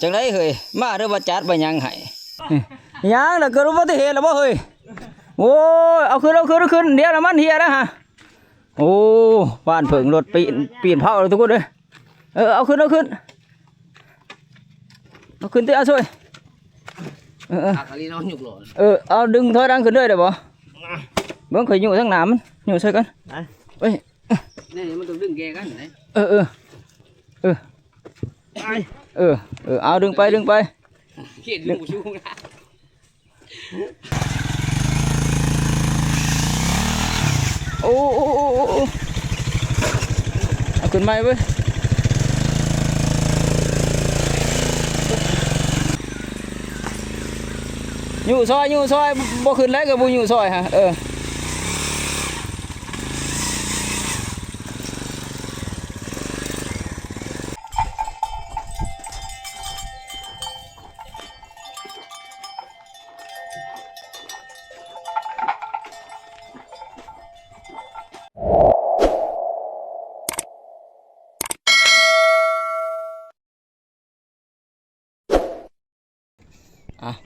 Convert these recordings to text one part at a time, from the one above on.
จังไรเฮ้ยมาเด้อว่าจัดไปยังไห้ยังแล้วเกิดอุบัติเหตุแล้วบ่เฮ้ยโอ้ยเอาขึ้นเดี๋ยวน้ำมันเฮียนะฮะโอ้บ้านเผิงรถปีนเผาเลยทุกคนเลยเอาขึ้นที่อาช่วยเอาดึงถอยดังขึ้นด้วยได้บ่เบิ่งเคยอยู่ทั้งน้ำมันอยู่ใช่กันเฮ้ยนี่มันต้องดึงแกกันไหนเอาดึงไปเขียนดึงชูงนะโอ้เอาขึ้นไม้เว้ยอยู่ซอยบ่ขึ้นแล้วก็บ่อยู่ซอยฮะ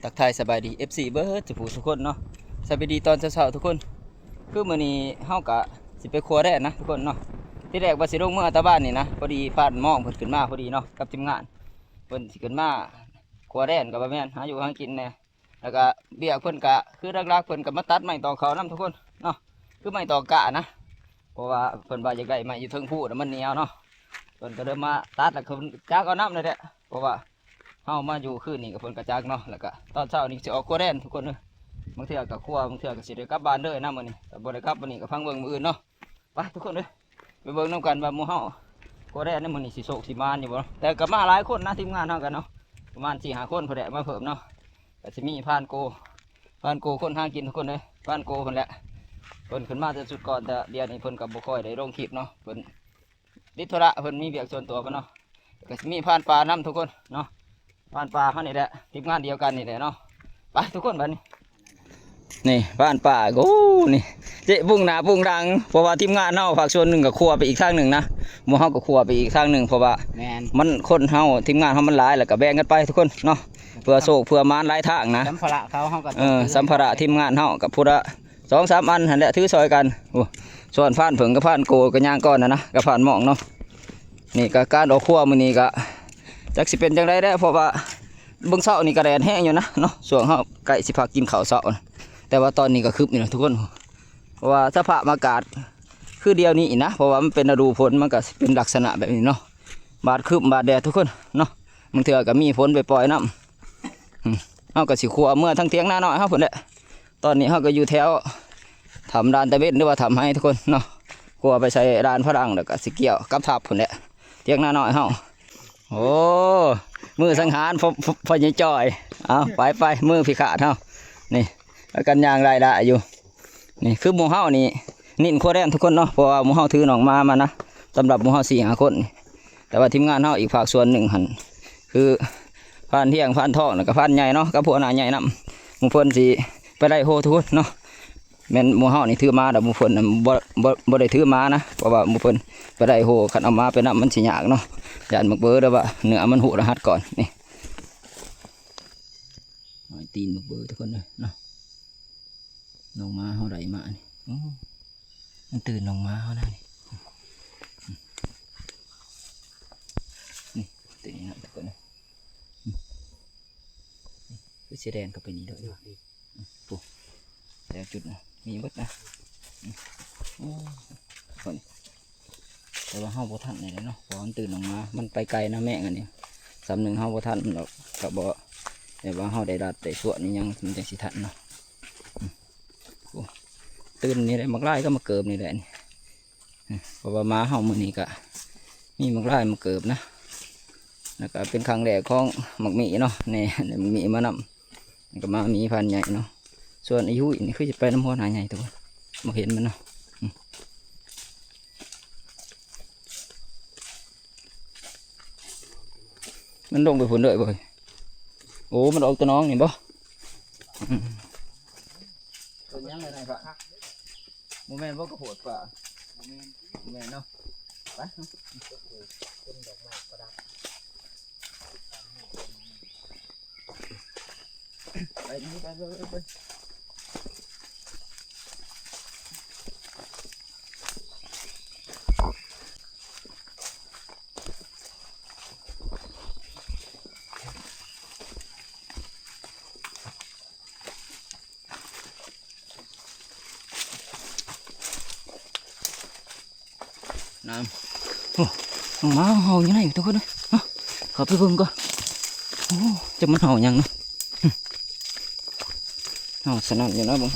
ทักทายสบายดี FC เบิร์ดทุกคนเนาะสบายดีตอนเช้าทุกคนคือมื้อนี้เฮากะสิไปครัวแร่นะทุกคนเนาะที่แรกว่าสิลงเมื่อตะบ้านนี่นะพอดีผ่านมองเพิ่นขึ้นมาพอดีเนาะกับทีมงานเพิ่นสิขึ้นมาครัวแร่กับบ่แม่นหาอยู่หากินแน่แล้วก็เบี้ยเพิ่นกะคือหลักๆเพิ่นก็มาตัดไม้ตอกเขานํทุกคนเนาะคือไม้ตอกกะนะเพราะว่าเพิ่นว่าอยากได้ไม้อยู่เทิงผู้น่ะมันเหนียวเนาะเพิ่นก็เดินมาตัดแล้วเพิ่นจักเอาน้ำเลยแหละเพราะว่าเฮามาอยู่คืนนี้กับเพิ่นกระจักเนาะแล้วก็ตอนเช้านี่สิออกครัวแร่ทุกคนเด้อบางเทื่อก็ครัวบางเทื่อก็สิได้กลับบ้านเด้อนะมื้อนี้แต่บ่ได้กลับมื้อนี้ก็ฟังเบิ่งมื้ออื่นเนาะไปทุกคนเด้อไปเบิ่งนำกันว่าหมู่เฮาครัวแร่ในมื้อนี้สิโศกสิมานอยู่บ่แต่ก็มาหลายคนนะทีมงานเฮากันเนาะประมาณ 4-5 คนพุ่นแหละมาเพิ่มเนาะก็สิมีพานโกคนหากินทุกคนเด้อพานโกเพิ่นแหละเพิ่นขึ้นมาแต่สุดก่อนแต่เดี๋ยวนี้เพิ่นก็บ่ค่อยได้ลงคลิปเนาะเพิ่นติดธุระเพิ่นมีเวียกส่วนตัวเพิ่นเนาะก็สิมีพานปลานํทุกคนเนาะบ้านป่าเขานี่แหละทีมงานเดียวกันนี่แหละเนาะไปทุกคนไปนี่บ้านป่าโอ้นี่เจ๊บุ้งหนาบุ้งดังเพราะว่าทีมงานเนาะผักส่วนหนึ่งกับครัวไปอีกทางหนึ่งนะหมู่เฮากับครัวไปอีกทางหนึ่งเพราะว่ามันคนเฮาทีมงานเฮามันหลายแล้วก็แบ่งกันไปทุกคนเนาะเพื่อโศกเพื่อมานหลายทางนะสัมภาระเขาเฮากันสัมภาระทีมงานเฮากับพุทธ2-3 อันหันแหละถือซอยกันโอ้ส่วนผ่านเผิงกับผ่านโกกับย่างก้อนนะกับผ่านหม่องเนาะนี่ก็การออกครัวมื้อนี้ก็จักสิเป็นจังไดได้เพราะว่าเบื้องเช้านี่กระแดดแห้งอยู่นะเนาะส่วนเขาไก่สิพักกินข้าวเช้าแต่ว่าตอนนี้ก็คืบนี่นะทุกคนเพราะว่าสภาพอากาศคือเดียวนี้นะเพราะว่ามันเป็นฤดูฝนมันก็เป็นลักษณะแบบนี้เนาะบาดคืบบาดแดดทุกคนเนาะบางเทื่อก็มีฝนไปปล่อยน้ำเขาก็สิขัวเมื่อทั้งเที่ยงหน้าน้อยเขาผลแหละตอนนี้เขาก็อยู่แถวทำดานตะเวนหรือว่าทำให้ทุกคนเนาะขัวไปใช้ดานพลังแล้วก็สิเกี่ยวกับทับผลแหละเที่ยงหน้าน้อยเขาโอ้มือสังหารพอใหญ่จ่อยเอาไปมือพิขาดเท่านี่กันยางรายได้อยู่นี่คือหมู่เฮานี่นิ่นโคแรนทุกคนเนาะเพราะว่าหมู่เฮาถือหนองมานะสำหรับหมู่เฮา4-5 คนแต่ว่าทีมงานเฮาอีกภาคส่วนหนึ่งหันคือพันเที่ยงพันทองแล้วก็พันใหญ่เนาะกับพวกหน้าใหญ่นำหมู่เพิ่นสิไปไล่โฮทุกคนเนาะแม่นหมู่เฮานี่ถือมาแต่หมู่เพิ่นบ่ได้ถือมานะเพราะว่าหมู่เพิ่นไปไล่โฮคันเอามาไปนำมันสิยากเนาะยันมักเบอร์เด้อว่าเนื้อมันหุรหัสก่อนนี่ตีนมักเบอร์ทุกคนเลยเนาะลงมาเขาไหลมานี่มันตื่นลงมาเขาได้นี่ตื่นนะทุกคนเลยคือสีแดงก็เป็นนี้ด้วยปุ๊บแดงจุดนะมีมดนะคนแต่ว่าเฮาบ่ทันเลยเนาะพอมันตื่นออกมามันไปไกลนะแม่กันเนี่ย1 เฮาบ่ทันหรอกก็บ่แต่ว่าเฮาได้รัดได้สวดนี่ยังมันจังสิทันเนาะตื่นนี่ได้มักไล่ก็มาเกิบนี่แหละเพราะว่าม้าเฮามื้อนี้ก็มีมักไล่มาเกิบนะแล้วก็เป็นครั้งแรกของมักมีเนาะนี่มักมีมานำก็มามีพันใหญ่เนาะส่วนอายุนี่คือจะไปน้ำหัวหนาใหญ่ตัวมาเห็นมันเนาะมันลงไปผลเลยบ่อยโอ้มันออกตัวน้องนี่บ่ตัวยังไงปะโมเมนต์ว่ากระโดดปะโมเมนต์เนาะไป ไปนี่ไปน้ำโอ้น้องหมาเห่าอย่างไรทุกคนเลยเนาะขอไปเบิ่งก่อนโอ้จะมันเห่าอย่างเนาะเห่าสนั่นอยู่นะบัง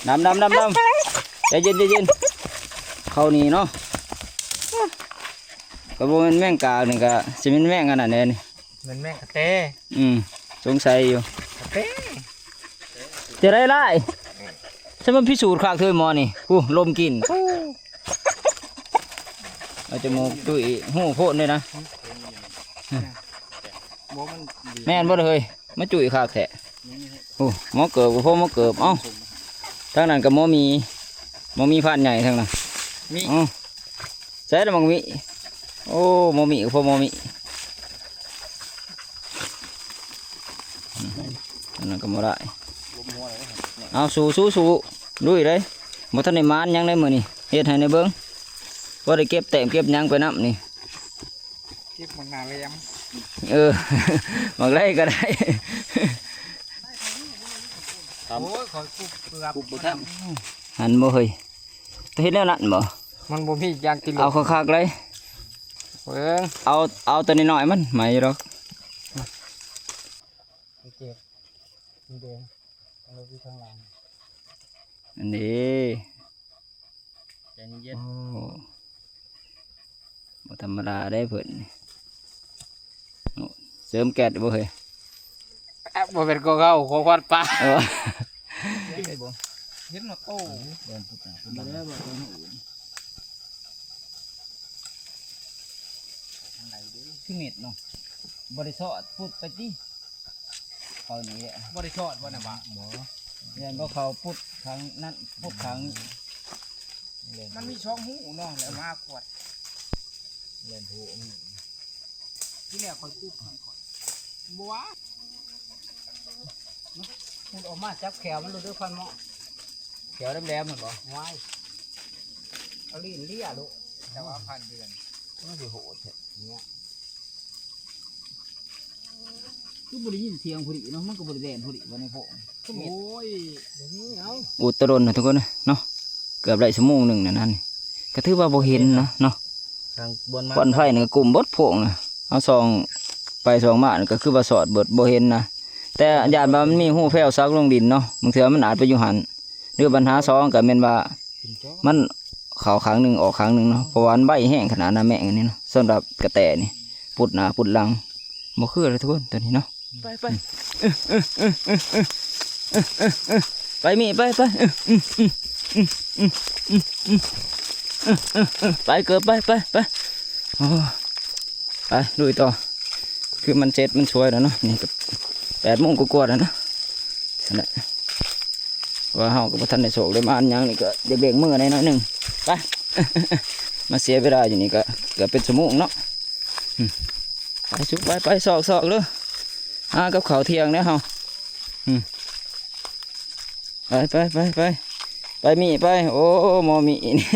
ดำใจเย็นเขานี่เนาะกระโบมันแม่งกาหนึ่งกะสิมันแม่งขนาดนี้นี่ มันแม่งกระเต้ สงสัยอยู่ กระเต้ จะได้ไล่ฉันมันพิสูจน์ข้างเธอมอนี่ลมกินเราจะมูกตุ้ยหูโพดเลยนะแม่นบ่เลยมาจุยข้างแท้หมอเกิบกับพ่อหมอเกิบเอ้าทางนั้นกับหมอมีพันใหญ่ทางนั้นมีใช่แล้วมังมีโอ้หมอมีกับพ่อหมอมีนั่นก็บ่ได้เอาสู้ลุยเลยหมดท่านในมานยังได้มือนี่เฮ็ดให้ในเบิ้งว่าได้เก็บแต้มเก็บยังไปน้ำนี่ เก็บมันนาเลยยัง มักได้ก็ได้ โอ้ยขอคุบเปลือก หันบ่เฮ้ยเฮ็ดแล้วนั่นบ่ มันบ่มียางกิน เอาคักๆเลย เบิ่ง เอาตัวน้อยๆมันไม่หรอก เก็บนี่เด้งเราอยู่ข้างหลัง อันนี้ ใจเย็น โอ้บ่ธรรมดาได้เพิ่นโอ้เสริมแก๊สบ่เฮ้ย บ่เป็นก็เข้าขอควันปลา เออ เห็นหมดโอ้ คือเม็ดเนาะบริสอดพูดไปติเขานี่แหละ บ่ได้ทอดบ่น่ะบ่ เรียนว่าเขาพูดครั้งนั้นพูดครั้ง มันมีช่องหูเนาะแล้วมาขวด เรียนถูก ที่แรกคอยกู้ก่อนบัว พูดออกมาจับแขวมันรู้ด้วยความเหมาะแขวแหลมๆเหมือนบ่ว้ายเอาลิ้นเลี่ยลูก แต่ว่าผ่านเดือน มันสิโหดแท้เนี่ยคือบริยินเสียงผู้ดิเนาะมันก็บริแดนผู้ดิวันนี้พวก โอ้ยเดี๋ยวนี้เอา อุตรนนะทุกคนเนาะเกือบได้ชั่วโมงหนึ่งนั่นก็ถือว่าบ่เห็นนะเนาะ ทางบนมา ควันไฟนี่ก็กลุ่มบดพวกนะเอาซองไปซองมานี่ก็คือว่าสอดเบิดบ่เห็นนะแต่ญาติว่ามันมีหูแผ่วซักลงดินเนาะบางเทื่อมันอาจไปอยู่หันหรือปัญหาสองก็แม่นว่ามันเข้าครั้งหนึ่งออกครั้งหนึ่งเนาะเพราะว่ามันใบแห้งขนาดนั้นแม่งอันนี้เนาะสำหรับกระแตนี่ปุดหน้าปุดหลังบ่คือเลยทุกคนตัวนี้เนาะไปไปมีไปไปเกิดไปโอ้ไปลุยต่อคือมันเจ็ดมันช่วยแล้วเนาะนี่ก็8 โมงกว่าๆแล้วนะนั่นแหละว่าเฮาก็บ่ทันได้โศกได้มาอันหยังนี่ก็เด็กๆมื้อหน่อยนึงไป มาเสียเวลาอยู่นี่ก็เกือบเป็นชั่วโมงเนาะไปชุบไปซอกเลยกับข้าวเที่ยงแล้วเฮาไปมีไปโอ้มอมีนี่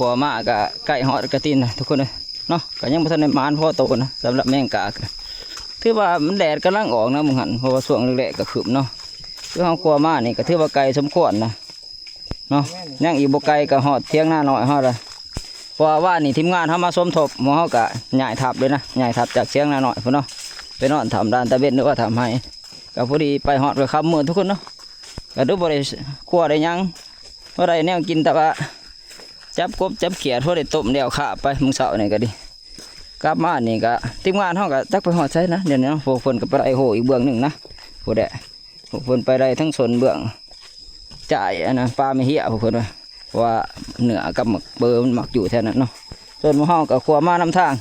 ขัวมากกะไก่หอดกระตินนะทุกคนเลยเนาะก็ยังบ่ทันได้มานพอโตนะสำหรับแมงกาถือว่ามันแดดกำลังออกนะมึงหันเพราะว่าช่วงแรกๆก็ขึ้นเนาะคือเฮาขัวมานี่ก็ถือว่าไก่สมควรนะเนาะยังอีกบ่ไก่ก็หอดเที่ยงหน้าหน่อยฮอดเลยเพราะว่านี่ทีมงานเฮามาสมทบหมู่เฮาก็ย้ายทับเลยนะย้ายทับจากเที่ยงหน้าหน่อยพุ่นเนาะไปนอนทำด้านตะเบ็ดหรือว่าทำให้ก็พอดีไปหอดไปค่ำมื้อทุกคนเนาะก็ดูบ่ได้ขัวได้ยังบ่ได้แนวกินแต่ว่าจับกบจับเขียดพอได้ต้มเดี่ยวขาไปมึงเสาเนี่ยก็ดี กลับมานี่ก็ทีมงานเฮาก็จักไปฮอดใช้นะเดี๋ยวนี้เนาะพวกเพิ่นก็ไปได้โหอีกเบื้องหนึงนะพวกแดะพวกเพิ่นไปได้ทั้งส่วนเบื้องจ่ายอันนะปลาไม่เหี้ยพวกเพิ่นว่าเหนือกับหมึกเบอร์มันหมักอยู่แถวนั้นเนาะส่วนหมู่เฮาก็ขัวมานำทาง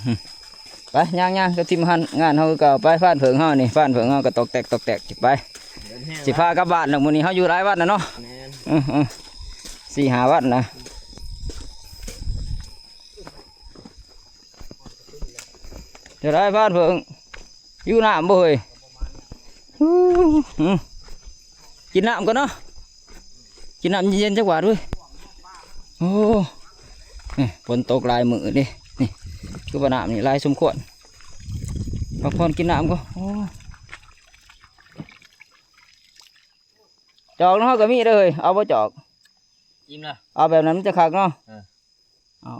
ไปย่างๆกับทีมงานเฮาก็ไปฟ้านเผิงเฮานี่ฟ้านเผิงเฮาก็ตอกแตกไปสิพากลับบ้านแล้วมื้อนี้เฮาอยู่หลายวันน่ะเนาะ4-5 วันนะจะได้ฟ้านเผิงอยู่น้ำบ่เฮ้ยกินน้ำก่อนเนาะกินน้ำเย็นๆจักหวาดด้วยโอ้นี่ฝนตกลายมือดินี่คือว่าน้ำนี่ลายสมควรพักผ่อนกินน้ำก็โอ้จอกเนาะก็มีเลยเอาบ่จอกอิ่มละเอาแบบนั้นมันจะคักเนาะเอา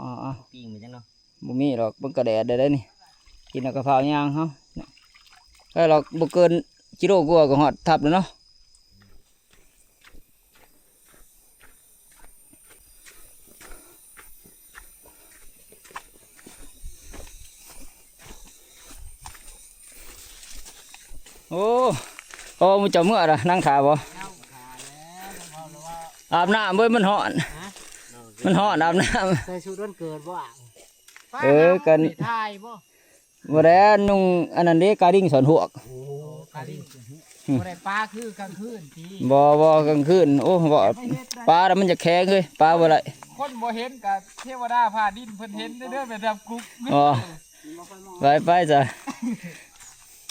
ปิ้งไปจังเนาะ บ่มีหรอกมันกระแดดได้นี่กินแล้วกะเพราย่างเฮาก็หรอกบ่เกินกิโลกว่าก็ฮอดทับแล้วเนาะโอ้โอ้มึงจะเมื่อไรนั่งขาบ่อาบน้ำเว้ยมันหอนอาบน้ำ ใส่ชุดวันเกิดบ่อ่ะกัน ทายบ่บ่ได้นุ่งอันนั้นเด้การดิ่งสอนหวกกะดิ่งบ่ได้ปลาคือกลางคืนทีบ่กลางคืนโอ้บ่ปลาแล้วมันจะแข็งเลยปลาบ่ได้คนบ่เห็นกับเทวดาผ่าดินเพิ่นเห็นเด้อแบบดำกุ๊กอ๋อไปจ้ะ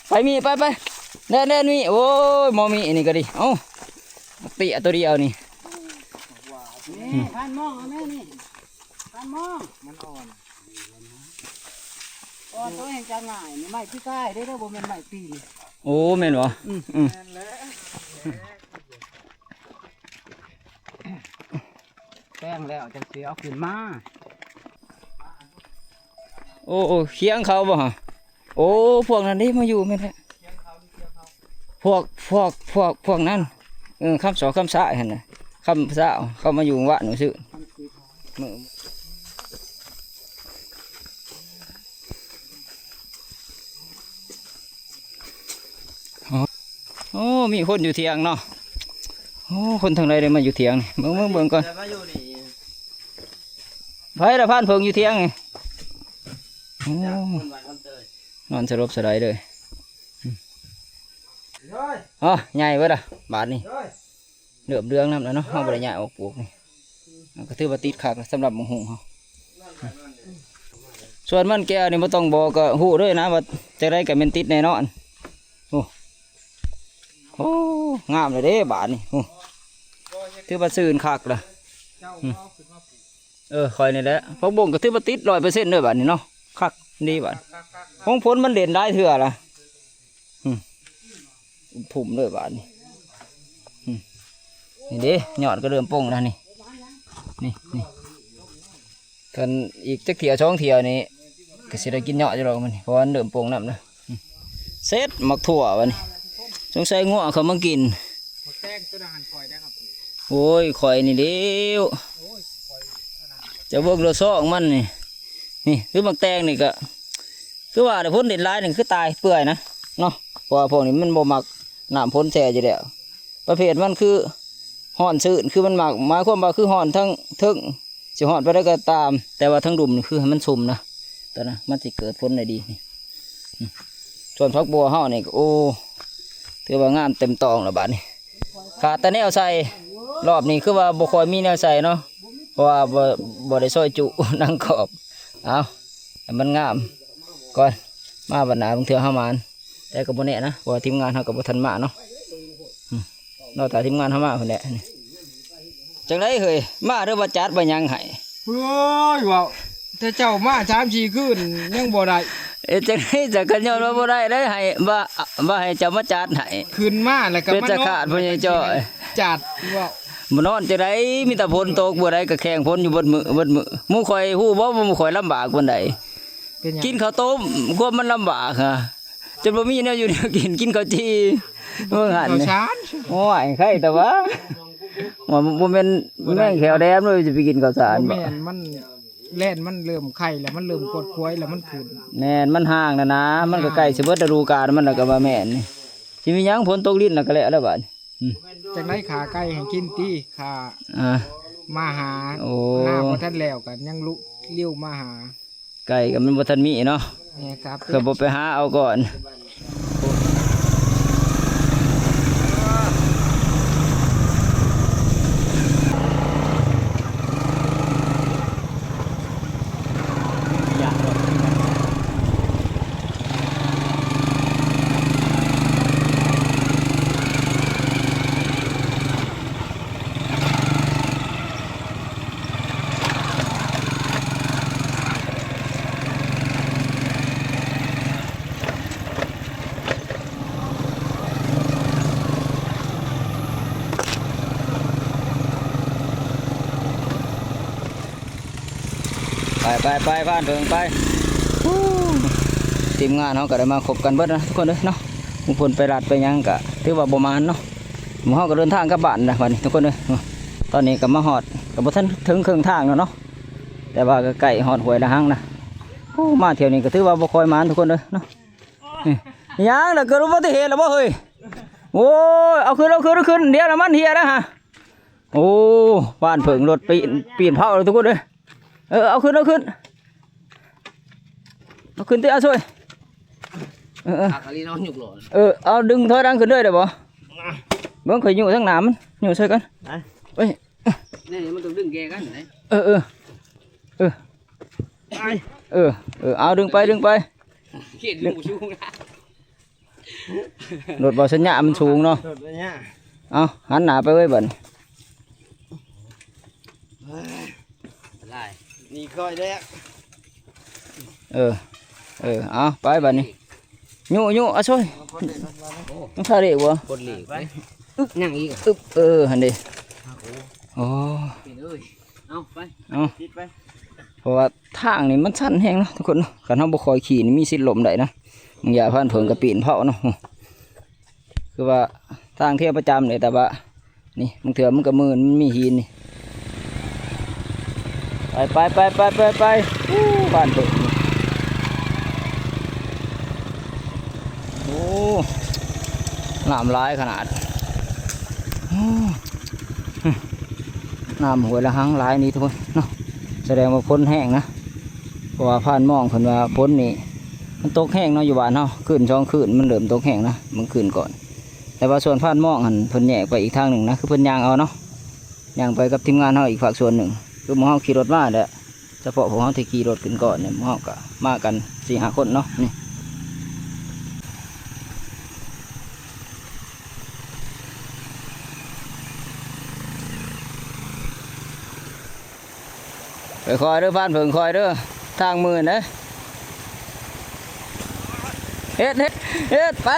ไปเน่มีโอ้ยมอมีอันนี้ก็ดีเอ้าตีตัวเดียวนี่พันมองเอาแม่นี่พันมองมันอ่อนตัวเองจะง่ายนี่ไม้พี่ใต้ได้บ่แม่นไม้ปีนี่โอ้แม่นบ่แป้งแล้วจังสิเอาขึ้นมาโอ้เคียงเขาบ่ฮะโอ้พวกนั้นนี่มาอยู่แม่นแท้พวกนั้นคำสอคำสะเห็นน่ะคำสะเขามาอยู่วัดหนูซื้อโอ้มีคนอยู่เถียงเนาะโอ้คนทางใดได้มาอยู่เถียงนี่เบิ่งก่อนไผละพันเพิงอยู่เถียงไงนอนสลบสลายเลยอ๋อใหญ่เว้ยล่ะบาทนี่เหลือบเรืองน้ำแล้วเนาะเขาบริใหญ่ออกปลูกนี่ก็ถือว่าติดขาดสำหรับมะฮุงเขาส่วนมันแก้วนี่ไม่ต้องบอกก็หูด้วยนะว่าจะได้กับเมนติดแน่นอนโอ้งามเลยเด้บาทนี่ถือว่าซื่นคักล่ะคอยนี่แหละพวกบ่งก็ถือว่าติด100%ด้วยบาทนี่เนาะคักดีบาทของผลมันเด่นได้เถื่อล่ะผุ่มด้วยบาทนี่นี่เด้ยอดก็เริ่มป่งแล้วนี่กันอีกจักเถี่ยวช่องเถี่ยวนี่ก็สิได้กินยอดจะหรอกมันเพราะมันเริ่มป่งน้ำนะเซตหมักถั่ววะนี่สงสัยงัวเขามากินโอ้ยข่อยนี่เดียวจะเบิกรถซ่องมันนี่คือหมักแตงนี่ก็คือว่าแต่พ้นเด่นร้ายหนึ่งคือตายเปื่อยนะเนาะเพราะพวกนี้มันบ่หมักน้ำพ้นแช่อยู่แล้วประเภทมันคือห่อนซื่นคือมันหมักหมายความว่าคือห่อนทั้งทึ่งจะห่อนไปได้ก็ตามแต่ว่าทั้งดุมนี่คือให้มันซุ่มนะแต่นะมันจะเกิดพ้นได้ดีนี่ส่วนพักบัวห่อนี่โอ้ถือว่างามเต็มตองแล้วบาดนี้ขาดแต่แนวใส่รอบนี้คือว่าบุคอยมีแนวใส่เนาะเพราะว่าบ่ได้ซอยจุนั่งขอบเอาแต่มันงามก่อนมาบัดหนาบางเทื่อห้ามานแต่กับโบเน่นะเพราะทีมงานเขากับโบทันมาเนาะนอกจากทีมงานเขามาคนเดียวจังไรเคยมาเรื่องว่าจัดไปยังไห้เฮ้ยว้าวแต่เจ้ามา3-4คืนยังบ่ได้จังไรจะกันยอมว่าบ่ได้ให้บ่ให้เจ้ามาจัดให้คืนมาแล้วก็เป็นจะขาดพ่อใหญ่จ้อยจัดว้าวมันนอนจังไรมีแต่ฝนตกบ่ได้ก็แข่งฝนอยู่บนมือมู่ข่อยฮู้บ่มู่ข่อยลำบากคนใดกินข้าวต้มควบมันลำบากค่ะจนบ่มีแนวอยู่แนวกินข้าวจีเมื่อหันเนี่ยโอ้ยใครแต่ว่าบ่แม่นแม่งแขวแดมเลยจะไปกินข้าวสารบ่แม่นมัน แล่นมันเริ่มไข่แล้วมันเริ่มกดควยแล้วมันขึ้น แม่นมันห่างนะมันก็ใกล้สิเบิดฤดูกาลมันแล้วก็ว่าแม่นนี่สิมีหยังฝนตกลิ้นแล้วก็แล้วบัดอืม จังได้ขาไก่ให้กินตีขา อ่า มาหา โอ้ หน้าบ่ทันแล้วกันยังลุเลี้ยวมาหา ไก่ก็มันบ่ทันมีเนาะ เนี่ยครับ ก็บ่ไปหาเอาก่อนไปผ่านเถิงไปฮู้ทีมงานเขาก็ได้มาคบกันเบิดนะทุกคนเลยเนาะบางคนไปรัดไปหยังก็ถือว่าประมาณเนาะหมู่เขาก็เดินทางกลับบ้านนะวันนี้ทุกคนเลยตอนนี้ก็มาหอดก็บ่ทันถึงครึ่งทางแล้วเนาะแต่ว่าก็ใกล้หอดห้วยละหังนะโอ้มาเที่ยวนี้ก็ถือว่าบ่ค่อยมานทุกคนเลยเนาะนี่ยังแล้วเกิดอุบัติเหตุแล้วบ่เฮ้ยโอ้ยเอาขึ้นเดี๋ยวน้ำมันเฮียนะฮะโอ้บ้านเผิงรถปีนเผาเลยทุกคนเลยเอาขึ้นที่เอาช่วยผักอะไรน้องหยุกหล่อ เอาดึงถอยดังขึ้นด้วยเดี๋ยวบ่เบิ่งข่อยอยู่ทั้งหนามอยู่ใส่กันไป นี่มันต้องดึงแกกันไหน เอาดึงไป เขียนดึงชูนะ รถบ่สัญญามันสูงเนาะเอาหันหน้าไปไว้บัด อะไร นี่ค่อยแรก เอาไปบัดนี้ยู่เอาช่วยต้องท่าเด็กบ่ กดหลีกไปนั่งอีก หันดิโอ้ เอ้ยเอาไป ติดไป เพราะว่าทางนี่มันสั้นแห้งเนาะทุกคนเนาะคันเฮาบ่คอยขี่นี่มีสิทธิ์ล้มได้นะมึงอย่าผ่านเผิงกับปีนเผาเนาะคือว่าทางเที่ยวประจำเลยแต่ว่านี่บางเถื่อมันก็มืนมันมีหินนี่ไปบ้านเผิงโอ้น้ำร้ายขนาดน้ำห้วยละหังร้ายนี่ทุกคนเนาะแสดงว่าพ้นแห้งนะเพราะว่าผ่านมองคนว่าพ้นนี่มันตกแห้งเนาะอยู่บ้านเนาะขึ้นช่องขึ้นมันเริ่มตกแห้งนะมันขึ้นก่อนแต่ว่าส่วนผ่านมองหันเพิ่นแยกไปอีกทางหนึ่งนะคือเพิ่นยางเอาเนาะยางไปกับทีมงานเฮาอีกฝากส่วนหนึ่งคือหมู่เฮาขี่รถมาแหละเฉพาะพวกเฮาที่ขี่รถขึ้นก่อนเนี่ยหมู่เฮาก็มากัน4-5 คนเนาะนี่ไปคอยเด้อผ่านเผิงคอยเด้อทางมือนะเฮ็ดไป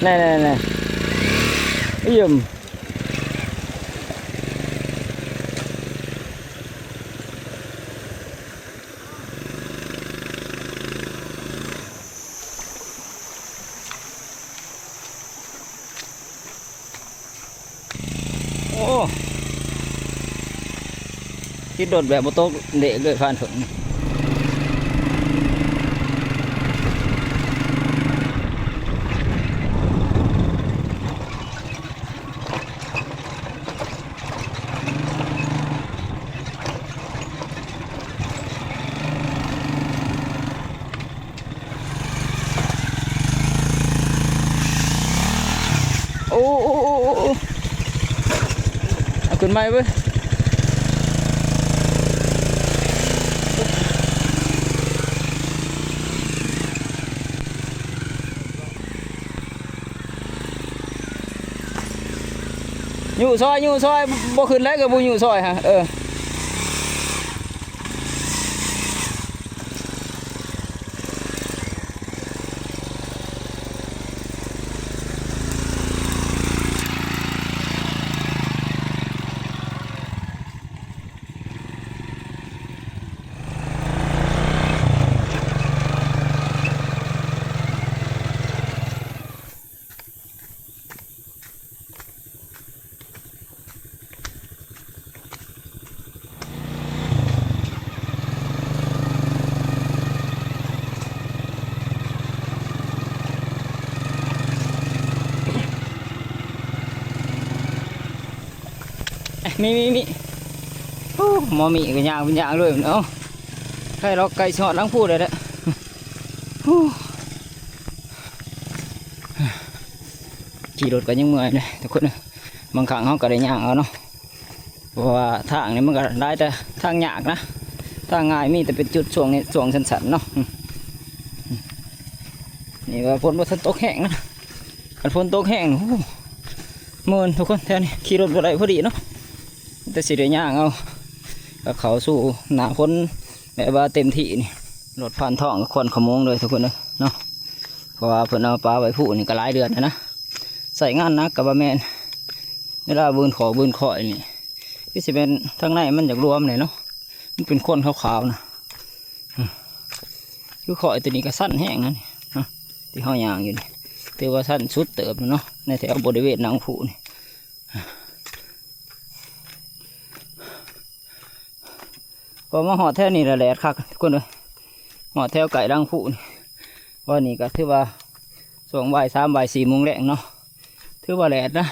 นี่เยี่ยมโอ้คิดโดดแบบโมโต้เด็กเลยผ่านถึงโอ้เอาขึ้นไหมเว้ยอยู่ซอยบ่ขึ้นแล้วก็บ่อยู่ซอยฮะ มีโอ้หมอมีก็ย่างเป็นย่างเลยเนาะใกล้เราไก่ชอดล้างพูดเลยแหละขี่รถก็ยังเมื่อยเลยทุกคนบางครั้งเขาก็ได้ย่างเอาเนาะเพราะว่าทางนี้มันก็ได้แต่ทางยากนะทางง่ายมีแต่เป็นจุดช่วงนี้ช่วงสันๆเนาะนี่ว่าฝนบ่ทันตกแห้งนะกันฝนตกแห้งเมื่อทุกคนแถวนี้ขี่รถบ่ได้พอดีเนาะแต่สิได้ย่างเอาก็เขาสู่หน้าฝนแบบว่าเต็มที่นี่รถผ่านท้องก็ควันขโมงเลยทุกคนเลยเนาะเพราะว่าเพิ่นเอาปลาไว้ผู้นี่ก็หลายเดือนนะใส่งานนักกับแมนเวลาบืนขอบืนคอยนี่พี่สิเป็นทั้งในมันอยากรวมเลยเนาะมันเป็นคนขาวๆนะคือคอยตัวนี้ก็สั้นแห้งนั่นที่ห้อยยางอยู่นี่ถือว่าสั้นสุดเติบเนาะในแถวบริเวณนางผู้นี่พอมาหอดแถวนี้ละแหลดคักทุกคนเลยหอดแถวไก่นางผู้นี่วันนี้ก็ถือว่า2 บ่าย 3 บ่าย 4 โมงแรงเนาะถือว่าแหลดนะ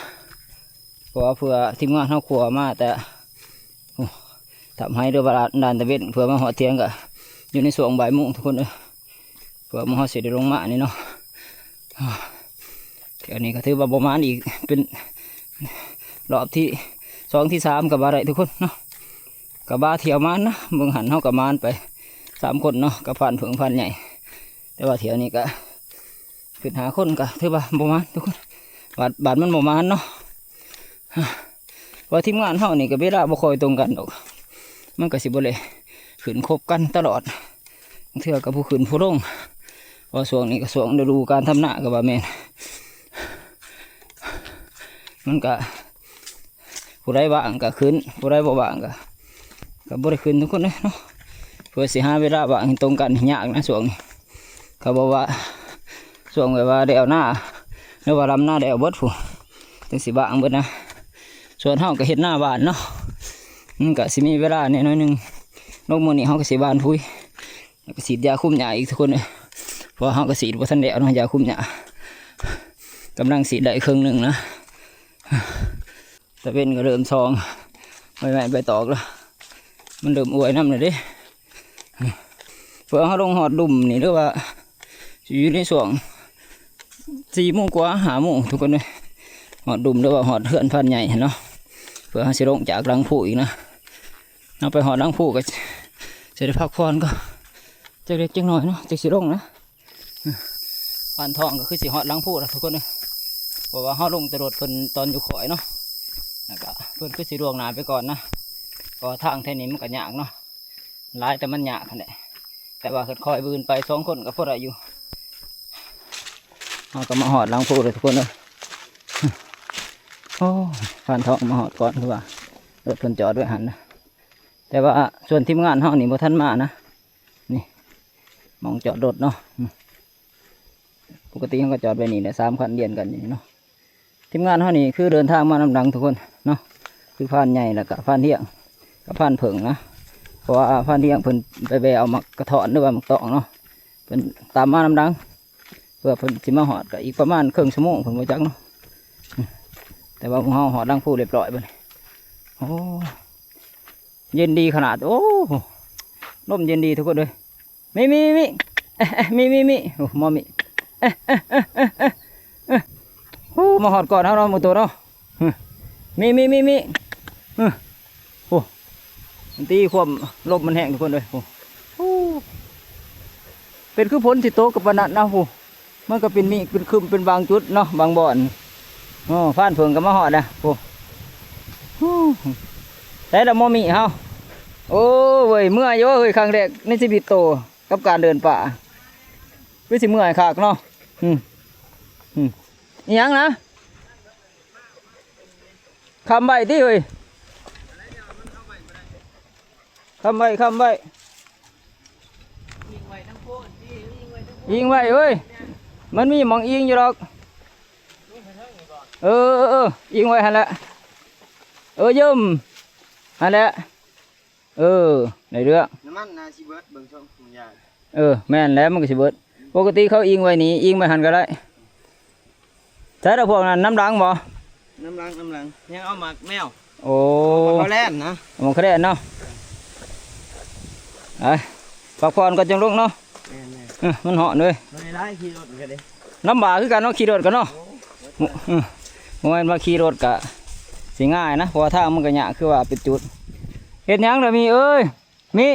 เพราะว่าเพื่อทีมงานเขาขัวมาแต่ทำให้ด้วยเวลาด่านตะเวนเพื่อมาหอดเทียงก็อยู่ในช่วงบ่ายโมงทุกคนเลยเพื่อมาหอดเสร็จลงมานี่เนาะเดี๋ยวนี้ก็ถือว่าประมาณอีกเป็นรอบที่2 ที่ 3กับอะไรทุกคนเนาะกับบ้าเที่ยวมันนะเบิ่งหันเขากับมันไป3 คนเนาะกับผ่านเผืองผ่านใหญ่แต่ว่าเที่ยวนี้ก็ขึ้นหาคนก็ถือว่าประมาณทุกคนบาทมันประมาณเนาะว่าทีมงานเขานี่ก็เวลาบ่ค่อยตรงกันดอกมันก็สิบ่เลยขึ้นคบกันตลอดเทื่อกับผู้ขึ้นผู้ลงว่าช่วงนี้ก็ช่วงฤดูการทำหน้ากับว่าแม่นมันก็ผู้ใดว่างก็ขึ้นผู้ใดบ่ว่างก็บ่ได้ขึ้นทุกคนเลยเนาะเพื่อสิหาเวลาว่างตรงกันยากนะช่วงนี้เขาบอกว่าช่วงแบบว่าเดี๋ยวหน้าหรือว่าลำหน้าเดี๋ยวเบิดผู้ถึงสิว่างเบิดนะส่วนเฮาก็เฮ็ดหน้าบ้านเนาะมันก็สิมีเวลาแน่น้อยนึงนกมื้อนี้เฮาก็สิบ้านพุยแล้วก็ฉีดยาคุมหญ้าอีกทุกคนเลยเพราะเฮาก็ฉีดบ่ทันได้เอาเนาะยาคุมหญ้ากำลังฉีดได้ครึ่งนึงนะตะเวนก็เริ่มซองใบตอกแล้วมันเริ่มอวยน้ำเลยเด้เพื่อเฮาลงหอดดุ่มนี่หรือว่าอยู่ในช่วง4 โมงกว่า5 โมงทุกคนเลยหอดดุ่มหรือว่าหอดเฮือนพันใหญ่เนาะเพื่อให้สิลงจากรังผู้อีกนะเอาไปหอดรังผู้ก็จะได้พักผ่อนก็จะเล็กจังหน่อยเนาะจะสิลงนะผ่านท้องก็คือสิหอดรังผู้นะทุกคนเลยเพราะว่าเขาลงตรวจเพิ่นตอนอยู่ข่อยเนาะแล้วก็เพิ่นคือสิล่วงหน้าไปก่อนนะเพราะทางแท่นี้มันก็ยากเนาะหลายแต่มันยากขนาดแต่ว่าค่อยๆบืนไป2 คนก็พอได้อยู่เขาก็มาหอดรังผู้เลยทุกคนเลยโอ้ผ่านท้องมาหอดก่อนคือว่ารถเพิ่นจอดไว้หันนะแต่ว่าส่วนทีมงานเฮานี่บ่ทันมานะนี่มองจอดรถเนาะปกติเขาก็จอดไว้นี่แหละ3 คันเรียนกันนี่เนาะทีมงานเฮานี่คือเดินทางมานำดังทุกคนเนาะคือผ่านใหญ่แล้วก็ผ่านเที่ยงกับผ่านเผิงนะเพราะว่าผ่านเที่ยงเพิ่นไปแวเอามากระถอนหรือว่ามักตองเนาะเพิ่นตามมานำดังเพื่อเพิ่นสิมาหอดก็อีกประมาณครึ่งชั่วโมงเพิ่นบ่จักเนาะแต่ว่าของเฮาหอดดังผู้เรียบร้อยเบิดโอ้เย็นดีขนาดโอ้ลมเย็นดีทุกคนเลยมีโอ้มอมีโอ้มาหอดก่อนเฮาเนาะหมู่ตัวเนาะมีโอ้มันตีความลมมันแห้งทุกคนเลยโอ้เป็นคือฝนที่โตกับปนัดนะผู้มันก็เป็นคืมเป็นบางจุดเนาะบางบ่อนอ๋อฟ้านเพิงก็มาหอดนะโอ้แต่ละมอมีเฮาโอ้เว้ยเมื่อยเยอะเฮ้ยครั้งแรกในชีวิตโตกับการเดินป่าวิสิเมื่อยคักเนาะนี่ยังนะคำใบที่เฮ้ยคำใบยิงไว้เฮ้ยมันมีหมองยิงอยู่หรอกยิงไว้หันละยืมหันละในเรื่องน้ำมันนาซิเบิร์ดเบิ่งช่องยาแม่นแล้วมันก็ซิเบิร์ดปกติเขายิงไว้นี่ยิงไปหันก็ได้ใช่แล้วพวกนั้นน้ำดังบ่น้ำดังยังเอาหมากแมว โอ้ เขาแล่นนะ มองคะแนนเนาะไอ้พักผ่อนก็จังลงเนาะ แม่น มันเหาะเลย ๆไม่ได้ขี่รถกันเด้ ลำบากคือกันเนาะขี่รถกันเนาะมวยมาขี่รถกะสิง่ายนะเพราะว่าทางมันก็ยากคือว่าเป็นจุดเห็นยังเลยมีเอ้ยมี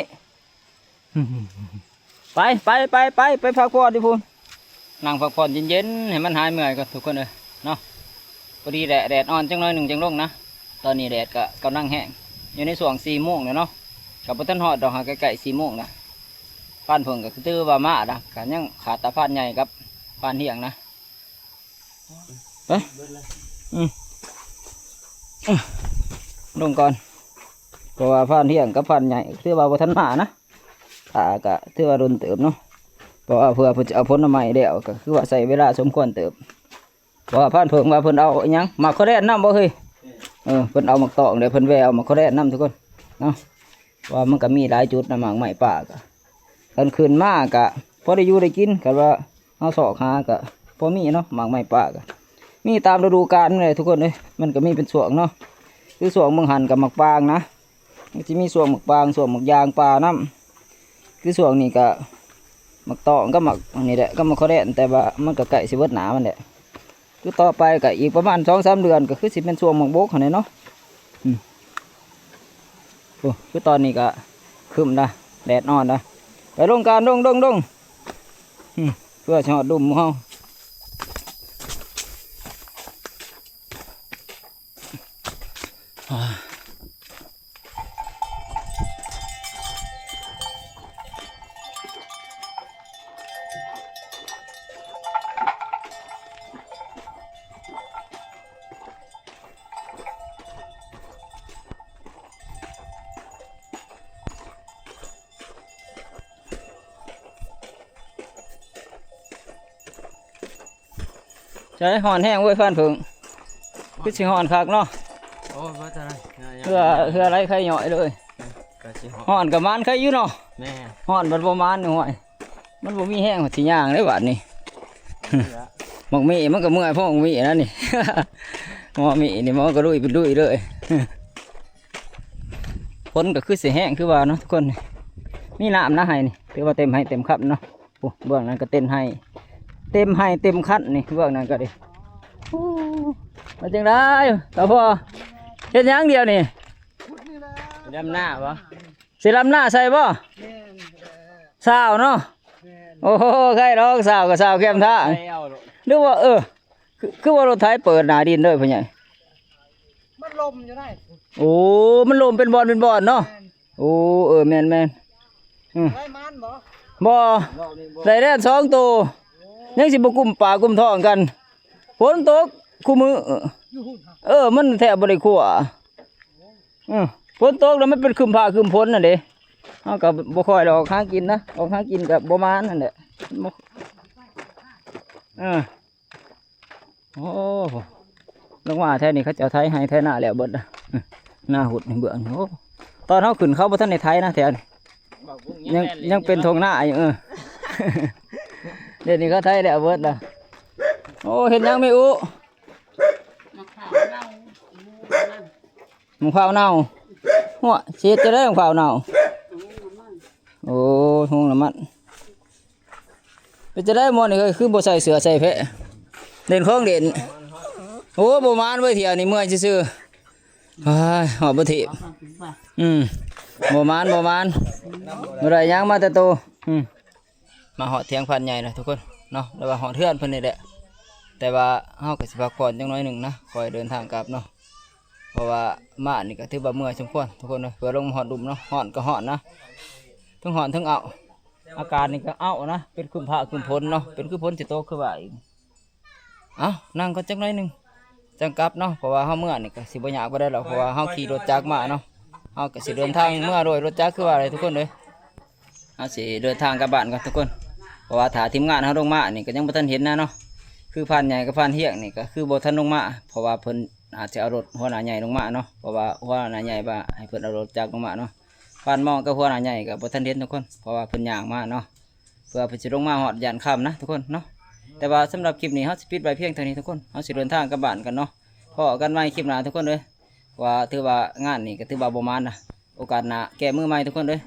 ไปพักผ่อนดิพูนนั่งพักผ่อนเย็นๆให้มันหายเมื่อยก็ทุกคนเลยเนาะพอดีแดดอ่อนจังน้อยหนึ่งจังลงนะตอนนี้แดดก็กำลังแห้งอยู่ในช่วง4 โมงเลยเนาะกับพระท่านหอดดอกหาใกล้ๆ4 โมงนะพานเพิ่งก็คือตื้อว่ามานะกันยังขาดตาพานใหญ่กับพานเหี่ยงนะไปลงก่อนเพราะว่าพานเหี่ยงกับพานใหญ่ตื้อว่าพระท่านมานะก็ตื้อว่าโดนเติบเนาะเพราะว่าเพื่อจะเอาผลไม้เดี่ยวก็คือว่าใส่เวลาสมควรเติบเพราะว่าพานเพิ่งว่าเพิ่นเอาอิหยังมาเขาแรดน้ำบ่เฮ้ยเพิ่นเอาหมักตอกเดี๋ยวเพิ่นแววมาเขาแรดน้ำทุกคนเนาะว่ามันก็มีหลายจุดนะหมากไม้ป่าก็กันคืนมากกะพอได้อยู่ได้กินกันว่าเอาสอกหากะพอมีเนาะหมากไม้ป่ากะมีตามฤดูกาลเลยทุกคนเลยมันก็มีเป็นส่วงเนาะคือส่วงเมืองหันกับหมักปางนะมันจะมีส่วงหมักปางส่วงหมักยางป่าน้ำคือส่วงนี้ก็หมักตอกก็หมักนี่แหละก็หมักเขาแดนแต่ว่ามันก็ไก่สิเวิร์ดหนามันแหละคือต่อไปก็อีกประมาณ2-3 เดือนก็คือสิเป็นส่วงหมักโบกเขาเนี่ยเนาะคือตอนนี้ก็คึมนะแดดอ่อนนะไปลงการดงเพื่อชอดดุมเฮาใช้ห่อนแห้งไว้ฟันผึ่งคือสิห่อนคักเนาะ โอ้ว่าจะไร เพื่ออะไรใครหน่อยเลย ก็สิ ห่อนกับมันใครอยู่เนาะ แม่ ห่อนบัดประมาณนี่ห่วยมันบ่มีแห้งสิย่างได้บาดนี่หมกมีมันก็เมื่อยพวกมีนั่นนี่ หมกมีนี่มันก็ลุยเป็นลุยเลยฝนก็คือสิแห้งคือว่าเนาะทุกคนมีน้ำนะให้นี่ถือว่าเต็มให้เต็มคันเนาะเบื้องนั้นก็เต็มให้เต็มคันนี่เบื้องนั้นก็ดิมาจังได้ต่อพ่อเฮ็ดหยังเดียวนี่ ดำหน้าบ่ สิลำหน้าใส่บ่สาวเนาะโอ้โหใครร้องสาวกับสาวเข้มท่า แล้ว หรือว่าคือว่ารถไถเปิดหน้าดินเลยพ่อใหญ่ มันลมอยู่ได้ โอ้มันลมเป็นบอลเนาะโอ้แม่นได้มันบ่ บ่ได้แล่น2 ตัวยังสิบ่กุมปากกุมท้องกันฝนตกคู่มือมันแทบบ่ได้คั่วฝนตกแล้วมันเป็นครึมฟ้าครึมฝนน่ะเด้เฮาก็บ่ค่อยดอกหากินนะออกหากินก็บ่มานั่นแหละโอ้ลงมาแท้นี่เขาจะเอาไถให้แท้หน้าแล้วเบิดนะหน้าหุดในเบื้องโอ้ตอนเฮาขึ้นเขาบ่ทันได้ไถนะแถวนี้ยังเป็นทงหน้าอยู่เดี๋ยวนี้เขาไถแล้วเบิดนะโอ้เห็นยังไม่อู้มะพร้าวเน่าหัวเสียจะได้มะพร้าวเน่าโอ้ทุ่งน้ำมันเป็นจะได้หมดนี่คือบ่ใส่เสื้อใส่เพะเด่นของเด่นโอ้บ่มานไว้เที่ยวนี่เมื่อยซื่อหอบบ่ถีบบ่มานบ่ได้ยังมาแต่โตมาหอดเทียงพันใหญ่นะทุกคนเนาะแล้วว่าหอดเทือนเพิ่นนี่แหละแต่ว่าเฮาก็สิพักผ่อนจังน้อยหนึ่งนะคอยเดินทางกลับเนาะเพราะว่ามานี่ก็ถือว่าเมื่อยสมควรทุกคนเลยเพื่อลงหอดดุมเนาะหอดก็หอดนะทั้งหอดทั้งเอาอาการนี่ก็เอานะเป็นคุมผ้าคุมพลเนาะเป็นคือพลสิโตคือว่าอีกนั่งก็จังน้อยหนึ่งจังกลับเนาะเพราะว่าเฮาเมื่อนี่ก็สิบ่ยากบ่ได้หรอกเพราะว่าเฮาขี่รถจักรมาเนาะเฮาก็สิเดินทางเมื่อโดยรถจักรคือว่าอะไรทุกคนเลยเฮาสิเดินทางกลับบ้านกันทุกคนเพราะว่าถ้าทีมงานเฮาลงมานี่ก็ยังบ่ทันเห็นนะเนาะคือพันใหญ่กับพันเฮียงนี่ก็คือบ่ทันลงมาเพราะว่าเพิ่นอาจจะเอารถหัวหน้าใหญ่ลงมาเนาะเพราะว่าหัวหน้าใหญ่ว่าให้เพิ่นเอารถจักรลงมาเนาะพันมองกับหัวหน้าใหญ่ก็บ่ทันเห็นทุกคนเพราะว่าเพิ่นย่างมาเนาะเพื่อเพิ่นสิลงมาฮอดยานค่ำนะทุกคนเนาะแต่ว่าสำหรับคลิปนี้เฮาสิปิดไว้เพียงเท่านี้ทุกคนเฮาสิเดินทางกลับบ้านกันเนาะพอกันใหม่คลิปหน้าทุกคนเลย ว่าถือว่างานนี่ก็ถือว่าบ่มานนะโอกาสหน้าแก้มือใหม่ทุกคนเลย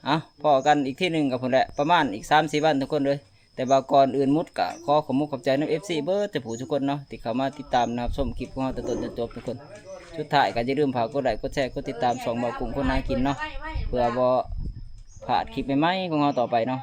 เอาพอกันอีกที่หนึ่งกับผมแหละประมาณอีก3-4 วันทุกคนเลยแต่ว่าก่อนอื่นมุดกะขอขอบคุณขอบใจน้ำ FC เบิร์ดจะผู้ทุกคนเนาะที่เข้ามาติดตามนะครับชมคลิปของเราตั้งแต่ต้นจนจบทุกคนสุดท้ายก็อย่าลืมฝากกดไลค์กดแชร์กดติดตามช่องบ่าวกุ้งคนนากินเนาะเพื่อบ่พลาดคลิปใหม่ๆของเราต่อไปเนาะ